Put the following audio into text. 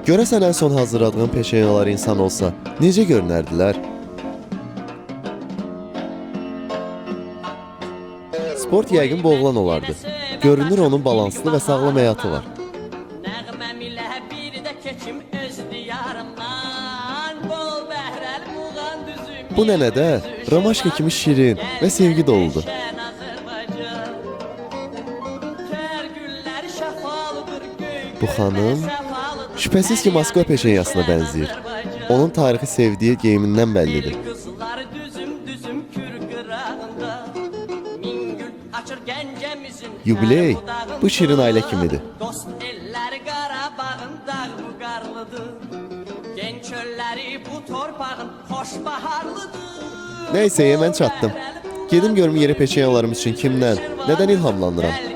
Görəsən ən son hazırladığın peşeyalar insan olsa, necə görünərdilər? Sport yəqin bu oğlan olardı. Görünür onun balanslı və sağlam həyatı var. Bu nənə də Ramaşka kimi şirin və sevgi doludur. Bu xanım şübhəsiz ki Moskva peşenyasına bənzəyir. Onun tarixi sevdiyi geyimindən bəllidir. Yubiley bu şirin ailə kimidir. Nəysə, mən çatdım. Gedim görüm yeni peşeyalarım üçün kimdən, nədən ilhamlanıram.